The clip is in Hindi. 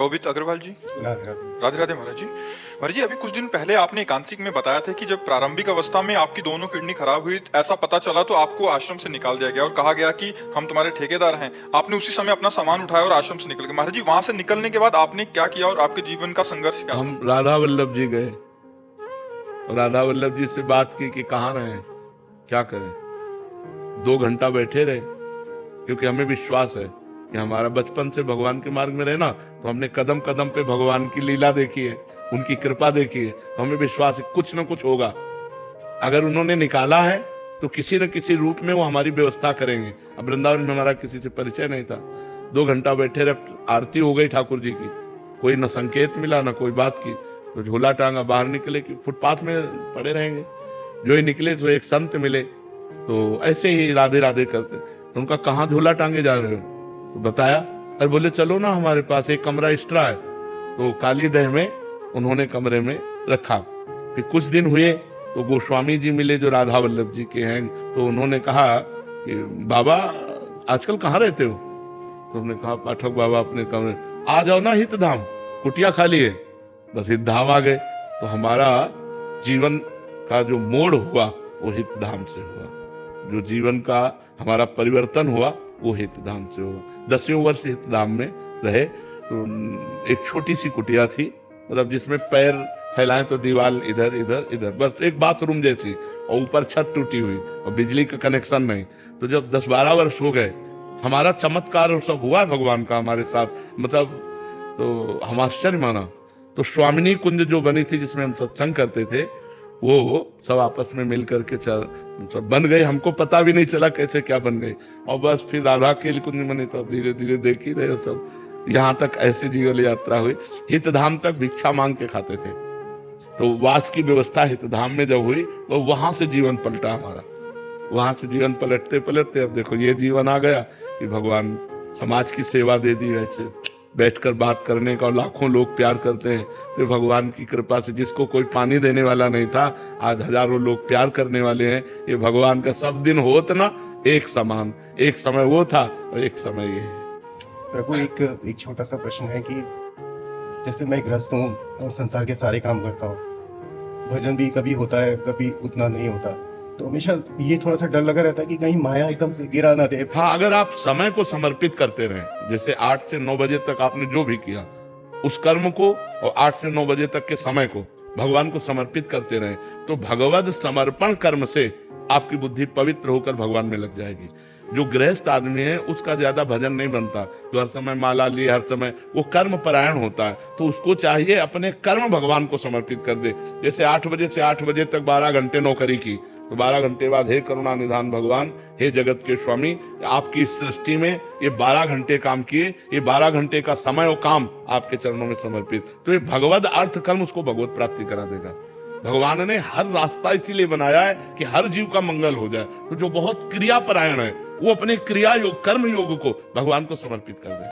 रोबित अग्रवाल जी, राधे राधे महाराज जी। महाराज जी, अभी कुछ दिन पहले आपने एकांतिक में बताया था कि जब प्रारंभिक अवस्था में आपकी दोनों किडनी खराब हुई, ऐसा पता चला तो आपको आश्रम से निकाल दिया गया और कहा गया कि हम तुम्हारे ठेकेदार हैं। आपने उसी समय अपना सामान उठाया और आश्रम से निकल गए। महाराज जी, वहां से निकलने के बाद आपने क्या किया और आपके जीवन का संघर्ष क्या? हम राधा वल्लभ जी गए, राधा वल्लभ जी से बात की कि कहाँ रहे, क्या करें। 2 घंटा बैठे रहे, क्योंकि हमें विश्वास है कि हमारा बचपन से भगवान के मार्ग में रहना, तो हमने कदम कदम पे भगवान की लीला देखी है, उनकी कृपा देखी है, तो हमें विश्वास है कुछ न कुछ होगा। अगर उन्होंने निकाला है तो किसी न किसी रूप में वो हमारी व्यवस्था करेंगे। अब वृंदावन में हमारा किसी से परिचय नहीं था। 2 घंटा बैठे रहे, आरती हो गई ठाकुर जी की, कोई न संकेत मिला न कोई बात की, तो झोला टांगा बाहर निकले कि फुटपाथ में पड़े रहेंगे। जो ही निकले तो एक संत मिले, तो ऐसे ही राधे राधे करते। तो उनका कहाँ झोला टांगे जा रहे हो, तो बताया। अरे बोले चलो ना, हमारे पास एक कमरा एक्स्ट्रा है। तो काली दह में उन्होंने कमरे में रखा। फिर कुछ दिन हुए तो गोस्वामी जी मिले जो राधा वल्लभ जी के हैं। तो उन्होंने कहा कि बाबा आजकल कहाँ रहते हो? तो हमने कहा पाठक बाबा अपने कमरे। आ जाओ ना हित धाम, कुटिया खाली है। बस हित धाम आ गए। तो हमारा जीवन का जो मोड़ हुआ वो हित धाम से हुआ। जो जीवन का हमारा परिवर्तन हुआ वो हित धाम से हुआ। 10वें वर्ष हित धाम में रहे। तो एक छोटी सी कुटिया थी, मतलब जिसमें पैर फैलाएं तो दीवार इधर इधर इधर, बस एक बाथरूम जैसी, और ऊपर छत टूटी हुई और बिजली का कनेक्शन नहीं। तो जब 10-12 वर्ष हो गए, हमारा चमत्कार और सब हुआ भगवान का हमारे साथ, मतलब तो हम आश्चर्य माना। तो स्वामिनी कुंज जो बनी थी जिसमें हम सत्संग करते थे, वो सब आपस में मिल करके सब बन गए। हमको पता भी नहीं चला कैसे क्या बन गए। और बस फिर राधा के कुंज बने, तो धीरे धीरे देख ही रहे सब। यहाँ तक ऐसे जीवन यात्रा हुई। हितधाम तक भिक्षा मांग के खाते थे। तो वास की व्यवस्था हितधाम में जब हुई तो वहां से जीवन पलटा हमारा। वहां से जीवन पलटते पलटते अब देखो ये जीवन आ गया कि भगवान समाज की सेवा दे दी। वैसे बैठकर बात करने का, और लाखों लोग प्यार करते हैं। तो भगवान की कृपा से जिसको कोई पानी देने वाला नहीं था, आज हजारों लोग प्यार करने वाले हैं। ये भगवान का सब दिन होत ना एक समान। एक समय वो था और एक समय ये है। प्रभु, एक छोटा सा प्रश्न है कि जैसे मैं गृहस्थ हूँ और संसार के सारे काम करता हूँ, भजन भी कभी होता है कभी उतना नहीं होता, तो हमेशा ये थोड़ा सा डर लगा रहता है कि कहीं माया एकदम से गिरा ना दे। हाँ, अगर आप समय को समर्पित करते रहे, जैसे 8 से 9 बजे तक आपने जो भी किया उस कर्म को, और 8 से 9 बजे तक के समय को भगवान को समर्पित करते रहे, तो भगवद समर्पण कर्म से आपकी बुद्धि पवित्र होकर भगवान में लग जाएगी। जो गृहस्थ आदमी है उसका ज्यादा भजन नहीं बनता, जो हर समय माला लिए हर समय, वो कर्म परायण होता है। तो उसको चाहिए अपने कर्म भगवान को समर्पित कर दे। जैसे 8 बजे से 8 बजे तक 12 घंटे नौकरी की, तो 12 घंटे बाद हे करुणा निधान भगवान, हे जगत के स्वामी, आपकी सृष्टि में ये 12 घंटे काम किए, ये 12 घंटे का समय और काम आपके चरणों में समर्पित। तो ये भगवद अर्थ कर्म उसको भगवत प्राप्ति करा देगा। भगवान ने हर रास्ता इसीलिए बनाया है कि हर जीव का मंगल हो जाए। तो जो बहुत क्रियापरायण है वो अपने क्रिया योग, कर्म योग को भगवान को समर्पित कर दे।